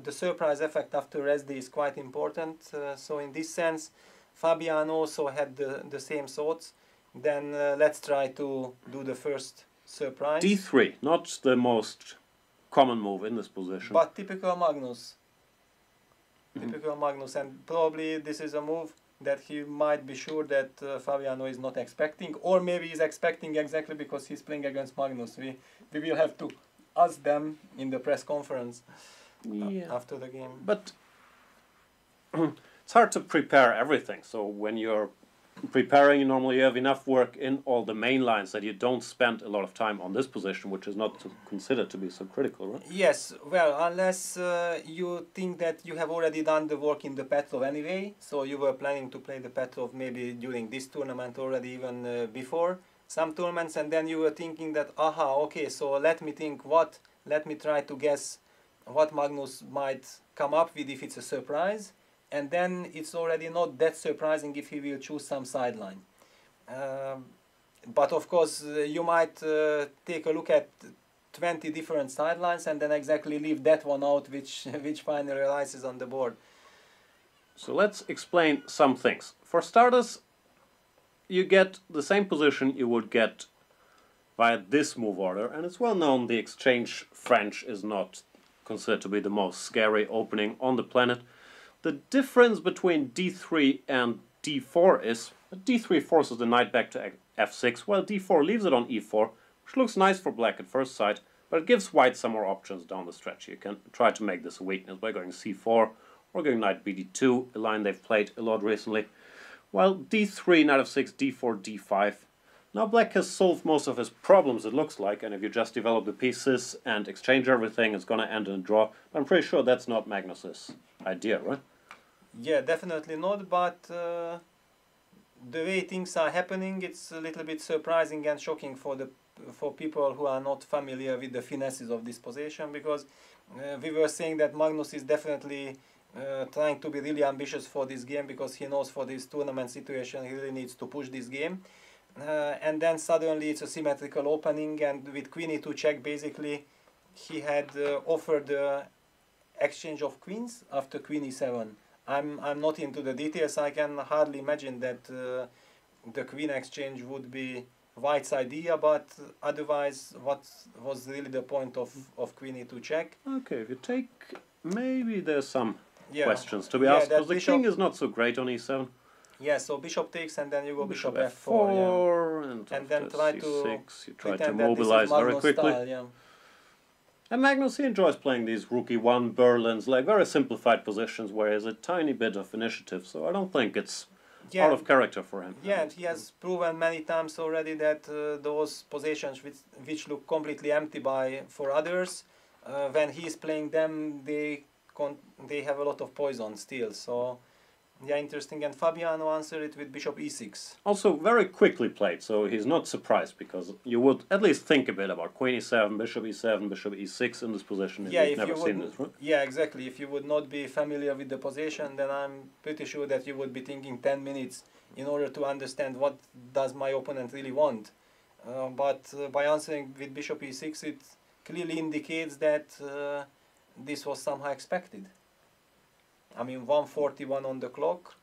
the surprise effect after SD is quite important. So in this sense, Fabiano also had the same thoughts. Then let's try to do the first surprise. D3, not the most common move in this position. But typical Magnus. Typical Magnus, and probably this is a move that he might be sure that Fabiano is not expecting, or maybe he's expecting exactly because he's playing against Magnus. We will have to ask them in the press conference after the game. But it's hard to prepare everything, so when you're preparing, normally you have enough work in all the main lines that you don't spend a lot of time on this position, which is not considered to be so critical, right? Yes, well, unless you think that you have already done the work in the Petrov anyway, so you were planning to play the Petrov maybe during this tournament already, even before some tournaments, and then you were thinking that, aha, okay, so let me try to guess what Magnus might come up with if it's a surprise. And then it's already not that surprising if he will choose some sideline. But of course, you might take a look at 20 different sidelines and then exactly leave that one out which finally arises on the board. So let's explain some things. For starters, you get the same position you would get via this move order, and it's well known the exchange French is not considered to be the most scary opening on the planet. The difference between d3 and d4 is that d3 forces the knight back to f6, while d4 leaves it on e4, which looks nice for black at first sight, but it gives white some more options down the stretch. You can try to make this a weakness by going c4 or going knight bd2, a line they've played a lot recently, while d3, knight f6, d4, d5. Now black has solved most of his problems, it looks like, and if you just develop the pieces and exchange everything, it's going to end in a draw. But I'm pretty sure that's not Magnus's idea, right? Yeah, definitely not, but the way things are happening, it's a little bit surprising and shocking for people who are not familiar with the finesses of this position, because we were saying that Magnus is definitely trying to be really ambitious for this game, because he knows for this tournament situation he really needs to push this game. And then suddenly it's a symmetrical opening, and with queen e2 check basically he had offered the exchange of queens after queen e7. I'm not into the details. I can hardly imagine that the queen exchange would be white's idea, but otherwise what was really the point of queen e2 check? Okay, if you take, maybe there's some questions to be asked, because the king is not so great on e7. Yeah, so bishop takes and then you go bishop f4, f4 and then try c6, to you try to mobilize very quickly. Style, And Magnus, he enjoys playing these rook e1 Berlins, like very simplified positions where he has a tiny bit of initiative, so I don't think it's out of character for him. Yeah, and he has proven many times already that those positions which look completely empty for others, when he's playing them, they have a lot of poison still. So yeah, interesting. And Fabiano answered it with bishop e6. Also very quickly played, so he's not surprised, because you would at least think a bit about queen e7, bishop e6 in this position if you've never seen this, right? Yeah, exactly. If you would not be familiar with the position, then I'm pretty sure that you would be thinking 10 minutes in order to understand what does my opponent really want. But by answering with bishop e6, it clearly indicates that this was somehow expected. I mean, 1:41 on the clock.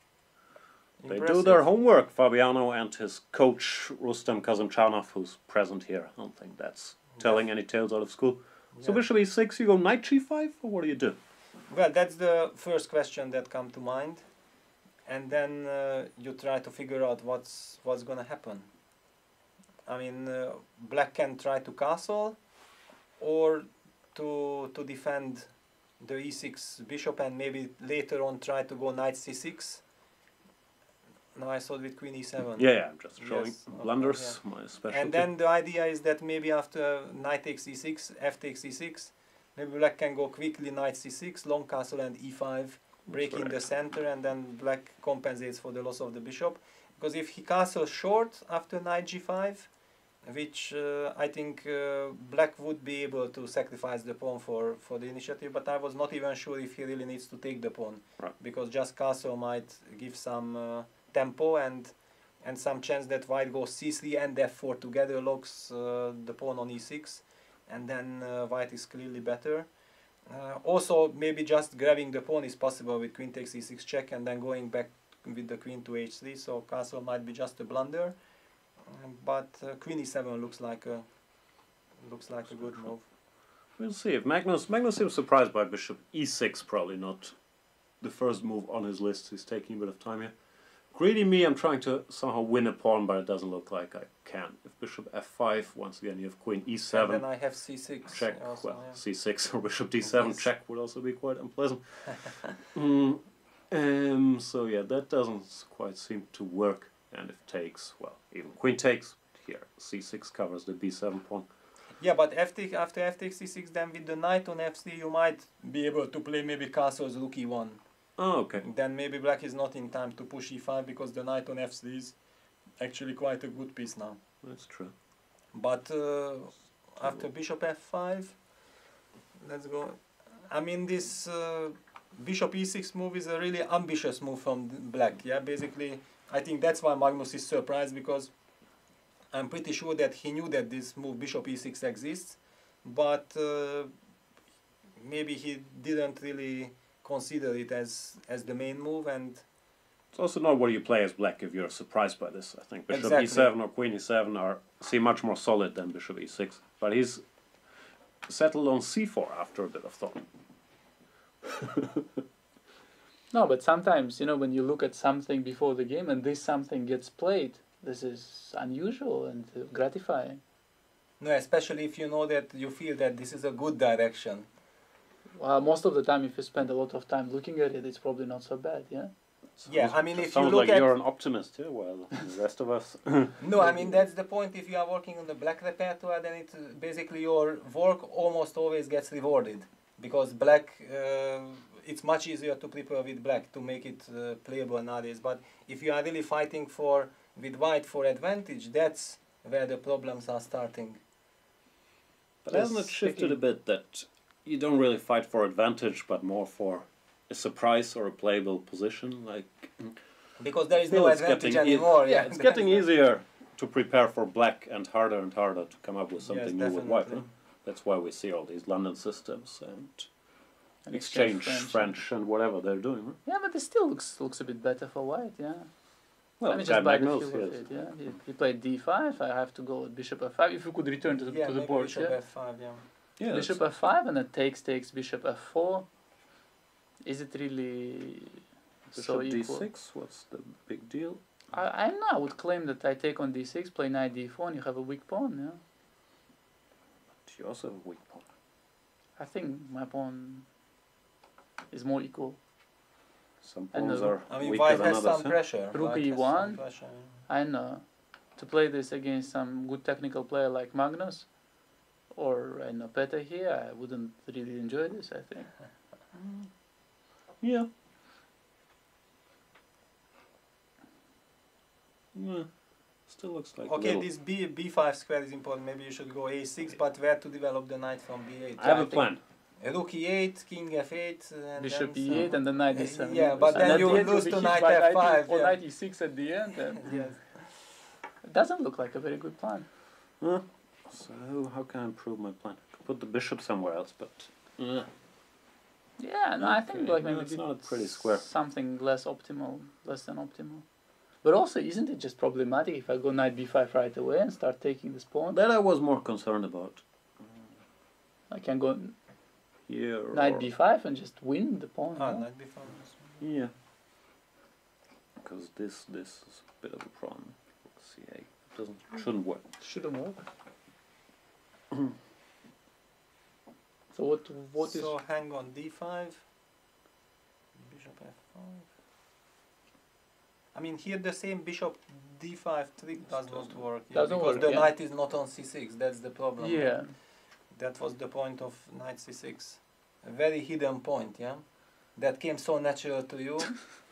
They do their homework, Fabiano and his coach, Rustam Kazimchanov, who's present here. I don't think that's telling any tales out of school. Yeah. So bishop e6, you go knight g5, or what do you do? Well, that's the first question that comes to mind. And then you try to figure out what's going to happen. I mean, black can try to castle, or to defend the e6 bishop and maybe later on try to go knight c6. No, I saw it with queen e7. Yeah, I'm just showing blunders, my specialty. And then the idea is that maybe after knight takes e6, f takes e6, maybe black can go quickly knight c6, long castle and e5, breaking the center, and then black compensates for the loss of the bishop. Because if he castles short after knight g5, which I think black would be able to sacrifice the pawn for the initiative, but I was not even sure if he really needs to take the pawn, because just castle might give some tempo and some chance that white goes c3 and f4 together locks the pawn on e6, and then white is clearly better. Also, maybe just grabbing the pawn is possible with queen takes e6 check and then going back with the queen to h3. So castle might be just a blunder, but queen e7 looks like a good move. We'll see. If Magnus seems surprised by bishop e6, probably not the first move on his list. He's taking a bit of time here. Greedy me, I'm trying to somehow win a pawn, but it doesn't look like I can. If bishop f5, once again you have queen e7. And then I have c6. Check. Also, well, yeah. c6 or bishop d7 Yes. check would also be quite unpleasant. So yeah, that doesn't quite seem to work. And if takes, well, even queen takes, here c6 covers the b7 pawn. Yeah, but after f takes c6, then with the knight on f3, you might be able to play maybe castle's rook e1. Oh, okay. Then maybe black is not in time to push e5 because the knight on f3 is actually quite a good piece now. That's true. But after bishop f5, let's go. I mean, this bishop e6 move is a really ambitious move from black. Yeah, basically, I think that's why Magnus is surprised, because I'm pretty sure that he knew that this move bishop e6 exists, but maybe he didn't really consider it as the main move. And it's also not what you play as black if you're surprised by this. I think bishop Exactly. e7 or queen e7 seem much more solid than bishop e6. But he's settled on c4 after a bit of thought. No, but sometimes, you know, when you look at something before the game and this something gets played, this is unusual and gratifying. no, especially if you know that you feel that this is a good direction. Well, most of the time, if you spend a lot of time looking at it, it's probably not so bad, yeah? Yeah, I mean, if you Sounds look like at... you're an optimist, yeah? Well, the rest of us... No, I mean, that's the point. If you are working on the black repertoire, then it's basically your work almost always gets rewarded. Because black, it's much easier to prepare with black to make it playable nowadays. But if you are really fighting with white for advantage, that's where the problems are starting. But hasn't it shifted a bit that you don't really fight for advantage, but more for a surprise or a playable position? Like, Because there is feel no it's advantage getting anymore. yeah, it's getting easier to prepare for black and harder to come up with something Yes, new with white. definitely. Huh? That's why we see all these London systems and exchange French and whatever they're doing. Huh? Yeah, but it still looks a bit better for white, yeah. Well, Let me this guy just buy the Magnus, feel of yes. it, yeah. He played d5, I have to go with bishop f5. If you could return to the, Yeah, to the maybe board, bishop yeah. f5, yeah. Yeah, Bishop f5 and then takes bishop f4. Is it really so bishop equal? d6, what's the big deal? I know, I would claim that I take on d6, play knight d4, and you have a weak pawn, yeah. But you also have a weak pawn. I think my pawn is more equal. Some And pawns the- are I mean, weaker white than has others. some Huh? pressure. Rook White has e1. some pressure, yeah. I know. To play this against some good technical player like Magnus, or I know Peter here, I wouldn't really enjoy this, I think. Yeah. Yeah. Still looks like Okay, little. this b5 square is important. Maybe you should go a6, but where to develop the knight from b8? I have a think- plan. Rook e8, king f8, and Bishop then e8 and then knight e7. yeah, but And then at you the end lose be to hit knight by f5, or yeah. knight e6 at the end. And Yes. it doesn't look like a very good plan. Huh? So how can I improve my plan? I could put the bishop somewhere else, but Yeah, no, I think Okay, like no, maybe it's did not a pretty square. something less than optimal. But also, isn't it just problematic if I go knight b5 right away and start taking this pawn? that I was more concerned about. I can go Here knight or- b5 and just win the pawn. Ah, no? knight b5. Yeah. Because this is a bit of a problem. C8 shouldn't work. Shouldn't work. So what is? So hang on d5, bishop f5. I mean, here the same bishop d5 trick does not work. Yeah, Doesn't because work, the yeah. knight is not on c6. That's the problem. Yeah, That was the point of knight c6. A very hidden point, yeah? That came so natural to you,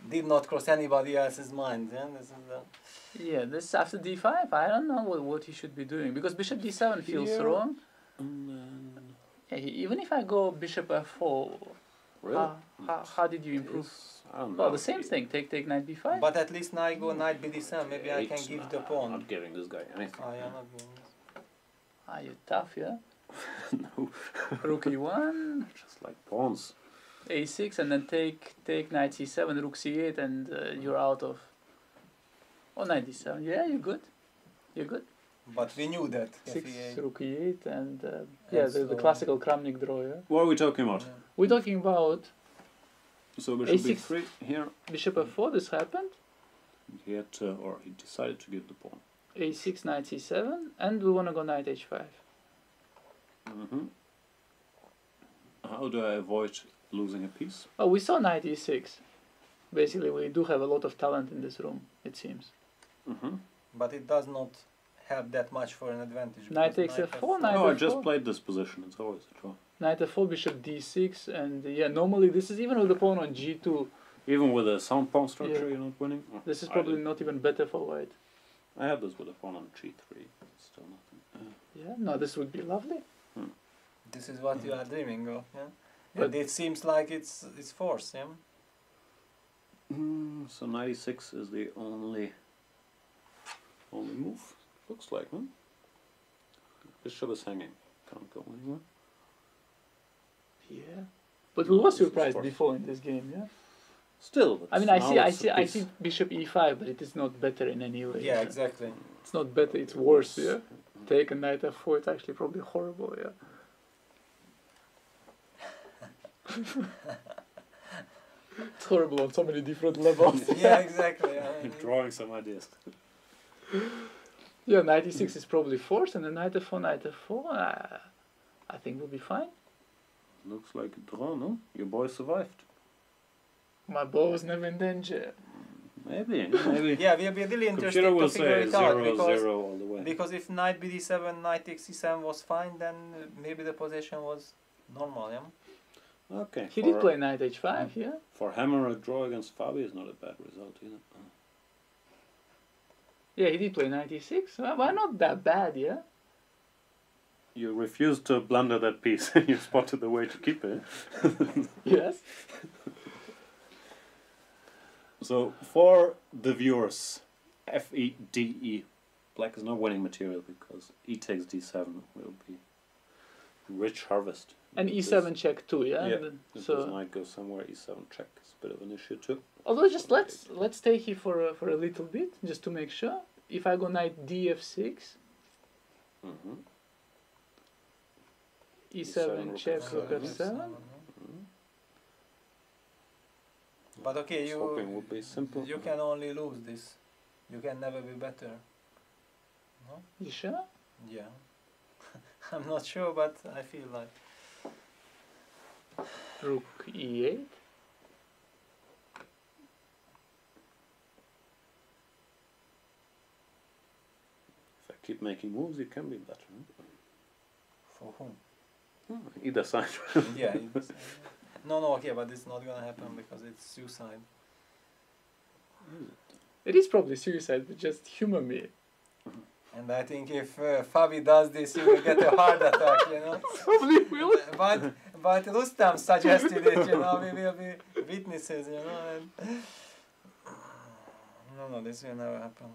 did not cross anybody else's mind, yeah? This is the... yeah. This after d5, I don't know what he should be doing because bishop d7 feels Here. wrong. And then Yeah, even if I go bishop f4, really? how did you improve? I don't know. Well, the same thing. Take knight b5. But at least now I go knight bd7, maybe I can Eight. give the I'm pawn. not giving this guy anything. Oh, yeah, not doing this. You're tough, yeah. No. Rook e1, Just like pawns. a6, and then take knight c7, rook c8, and you're out of. Oh, knight d7. Yeah, you're good. You're good. But we knew that. 6, FE8. rook e8, and yeah, the slowly. classical Kramnik draw. Yeah. What are we talking about? Yeah. We're talking about So bishop A6. b3 here. bishop f4. This happened. He had to, or he decided to give the pawn. a6, knight c7, and we want to go knight h5. Mm-hmm. How do I avoid losing a piece? Oh, we saw knight e6. Basically, we do have a lot of talent in this room, it seems. Mm-hmm. But it does not help that much for an advantage. Knight because takes f4, knight No, I f4. just played this position. It's always a draw. Knight f4, bishop d6, and yeah, normally this is even with the pawn on g2. Even with a sound pawn structure, Yeah. you're not winning. Oh, This is I probably did. not even better for white. I have this with a pawn on g3. Still nothing. Yeah, no, this would be lovely. This is what you are dreaming of, yeah? But- And it seems like it's force, yeah? So 96 is the only move. Looks like, huh? Bishop is hanging. Can't go anywhere. Yeah. But No, we were this is surprised force. before in this game, yeah? Still, but I mean, now it's a I piece. see bishop e5, but it is not better in any way. Yeah, exactly. It's not better, it's worse, yeah? Take a knight f4, it's actually probably horrible, yeah? It's horrible on so many different levels. Yeah, exactly. Drawing some ideas. Yeah, knight e6 is probably forced, and then knight f4, I think we'll be fine. Looks like a draw, no? Your boy survived. My bow was never in danger. Maybe, maybe. Yeah, we'll be really interested Computer will to figure say it out 0-0 all the way. because if knight bd7, knight takes c7 was fine, then maybe the position was normal, yeah? Okay. He did play knight h5, yeah? For hammer, a draw against Fabi is not a bad result either. Yeah, he did play knight e6. Why not that bad, yeah? You refused to blunder that piece. You spotted the way to keep it. Yes. So for the viewers, F-E-D-E, black is not winning material because e takes d7 will be rich harvest. And e7 check too, yeah? Yeah. If this So, knight goes somewhere, e7 check is a bit of an issue too. although just let's stay here for a little bit, just to make sure. If I go knight df6, Mm-hmm. e7 rook check, f7, rook yes. f7. But okay, Swapping would be simple. you can only lose this. You can never be better. No? You sure? Yeah. I'm not sure, but I feel like. Rook e8. If I keep making moves, it can be better. For whom? Either side. Yeah. No, okay, but it's not gonna happen because it's suicide. It is probably suicide, but just humor me. And I think if Fabi does this, you will get a heart attack, you know. Probably will. But Rustam suggested it, you know. We will be witnesses, you know. And no, this will never happen.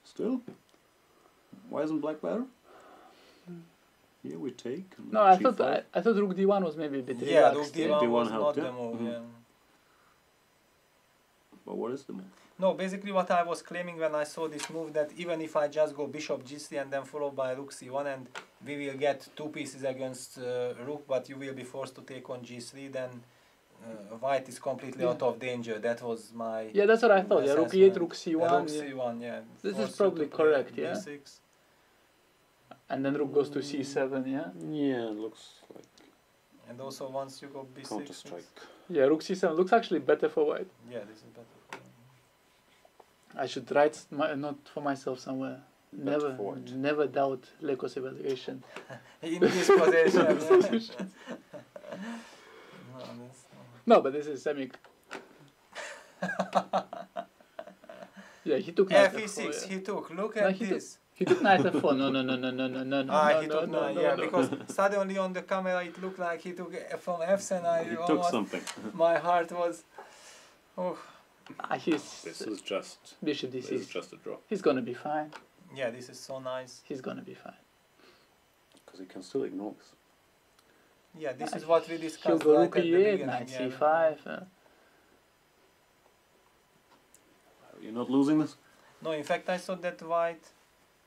Still? Why isn't black better? Here we take. and No, I g5. thought rook d1 was maybe a bit Yeah, relaxed. Rook yeah? D1 D1 was helped, not yeah. the move, Mhm. yeah. But what is the move? No, basically what I was claiming when I saw this move, that even if I just go bishop g3 and then followed by rook c1 and we will get two pieces against rook, but you will be forced to take on g3, then white is completely Yeah. out of danger. That was my Yeah, that's what I thought. Yeah, rook e8, assessment. rook c1. rook yeah. c1, yeah. This is Force you probably to play correct, yeah? b6. And then rook goes to c7, yeah? Yeah, it looks like And also once you go b6, Counter Strike. Yeah, rook c7 looks actually better for white. yeah, this is better. For I should write a note for myself somewhere. Better for white. Never doubt Leko's evaluation. in this position. Yeah. No, this, No, but this is semi. Yeah, he took knight F6, f4. he took. Look No, at he this. He took knight f4. No. He took nine, yeah, because suddenly on the camera it looked like he took from F's and I He took almost, something. my heart was, oh, This is just bishop this d6. is just a draw. He's gonna be fine. yeah, this is so nice. He's gonna be fine. because he can still ignore this. Yeah, this is what we He'll discussed go right rook at the e8, beginning. knight Yeah. c5. You're not losing this? No, in fact, I thought that white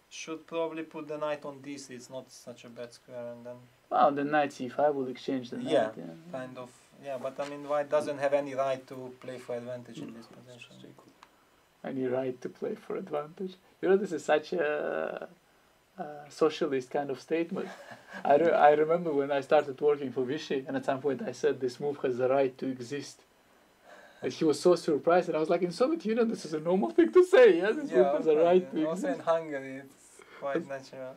should probably put the knight on d3. It's not such a bad square, and then Well, the knight c5 will exchange the knight. Yeah. kind of. Yeah, but I mean, white doesn't have any right to play for advantage in this position. Any right to play for advantage. You know, this is such a socialist kind of statement. I remember when I started working for Vichy, and at some point I said this move has the right to exist. And he was so surprised, and I was like, in Soviet Union, this is a normal thing to say. Yeah, this move has a right to also in exist. Hungary, it's quite natural.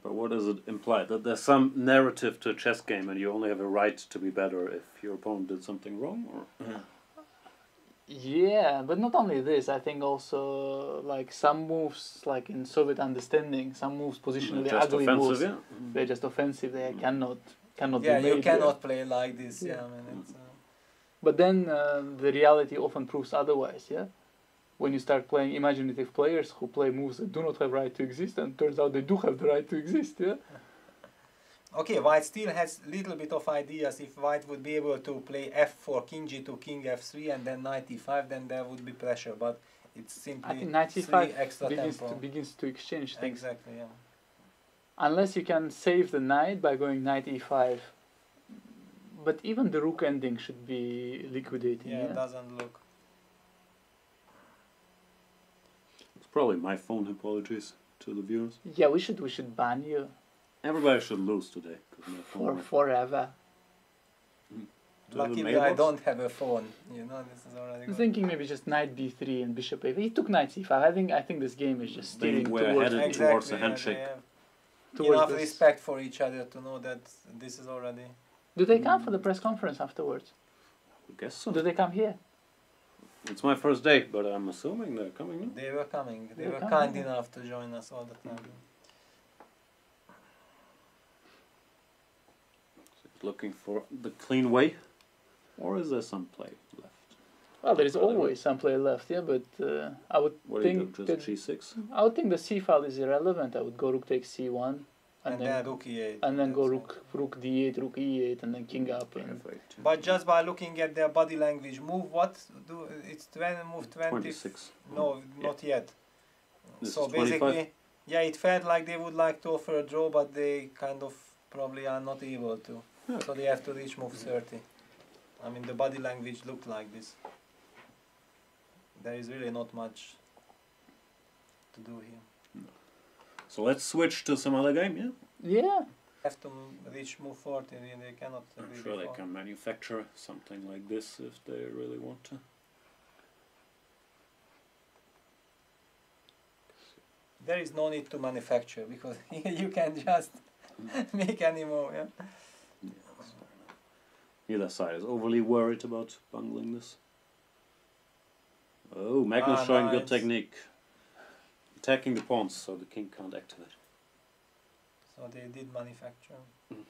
But what does it imply? That there's some narrative to a chess game and you only have a right to be better if your opponent did something wrong? Or? Yeah, but not only this, I think also like some moves, like in Soviet understanding, some moves positionally Just ugly offensive, moves, yeah. they're just offensive. They cannot Yeah, be made. you cannot play like this. Yeah. Yeah, I mean, it's, But then the reality often proves otherwise. Yeah, when you start playing imaginative players who play moves that do not have right to exist, and turns out they do have the right to exist. Yeah. Okay, white still has little bit of ideas. If white would be able to play f4, king g2, king f3, and then knight e5, then there would be pressure. But it's simply I think knight three c5 extra begins tempo. begins to exchange things. Exactly, yeah. Unless you can save the knight by going knight e5. But even the rook ending should be liquidating. Yeah, Yeah, it doesn't look. It's probably my phone, apologies to the viewers. Yeah, we should ban you Everybody should lose today. 'Cause my phone forever. to the Luckily, I mailbox. don't have a phone. You know, this is already I'm good. thinking maybe just knight b3 and bishop a5. He took knight c5. I think this game is just They steering were towards, headed towards the yeah, handshake. they have towards enough this. respect for each other to know that this is already. Do they come for the press conference afterwards? I guess so. Do they come here? It's my first day, but I'm assuming they're coming. No? They were coming. They They're were coming, kind yeah. enough to join us all the time. Looking for the clean way, or is there some play left? Well, there is always some play left, yeah. But I would What do you think do? that Just g6? I would think the c file is irrelevant. I would go rook takes c1, And then rook e8. and then go That's rook d8, rook e8, and then king up. And F8. But just by looking at their body language, move what? It's 20, move 20. 26. No, not yet. This So is 25? basically, yeah, it felt like they would like to offer a draw, but they kind of probably are not able to. Yeah. So they have to reach move 30. I mean, the body language looked like this. There is really not much to do here. So let's switch to some other game, yeah? yeah, Have to reach move 40, and they cannot. I'm really sure they fall. can manufacture something like this if they really want to. There is no need to manufacture because you can just make any more. Yeah. Yeah, so neither side is overly worried about bungling this. Oh, Magnus showing good nice. technique. Attacking the pawns so the king can't activate. So they did manufacture.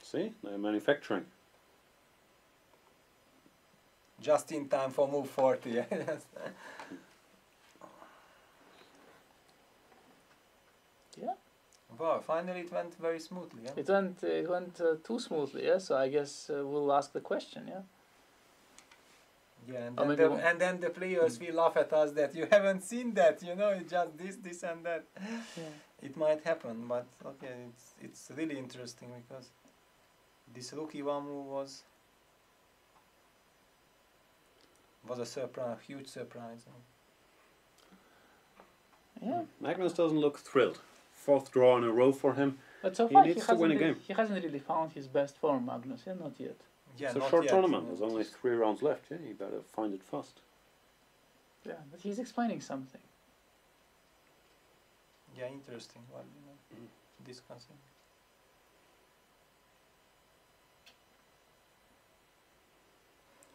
See, they're manufacturing. Just in time for move 40. Yeah. yeah. Wow, finally it went very smoothly. Yeah. It went too smoothly. Yeah, so I guess we'll ask the question. Yeah. Yeah, and Or then, maybe the, one- and then the players will laugh at us that you haven't seen that, you know, it's just this and that. Yeah. It might happen, but okay, it's really interesting because this rook e1 move was a surprise, huge surprise. Yeah. Magnus doesn't look thrilled. Fourth draw in a row for him. But so He far needs to win a game. he hasn't really found his best form, Magnus. Yeah, not yet. Yeah, It's a not short yet. tournament. There's only 3 rounds left. Yeah, you better find it fast. Yeah, but he's explaining something. Yeah, interesting. What discussing.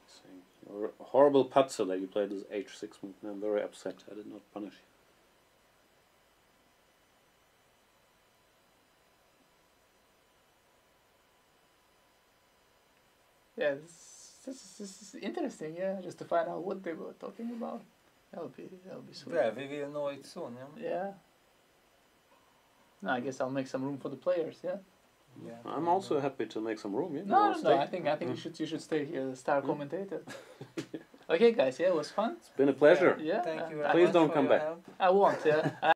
Saying, you're a horrible patzer that you played this h6 move. I'm very upset. I did not punish you. Yeah, this is interesting. Yeah, just to find out what they were talking about. That'll be sweet. Yeah, we will know it soon. Yeah. Yeah. No, I guess I'll make some room for the players. Yeah. Yeah. I'm also happy to make some room. Yeah. No, I think you should stay here, the star commentator. Okay, guys. Yeah, it was fun. It's been a pleasure. Yeah. Thank you very Please much don't for come your back. help. I won't. Yeah.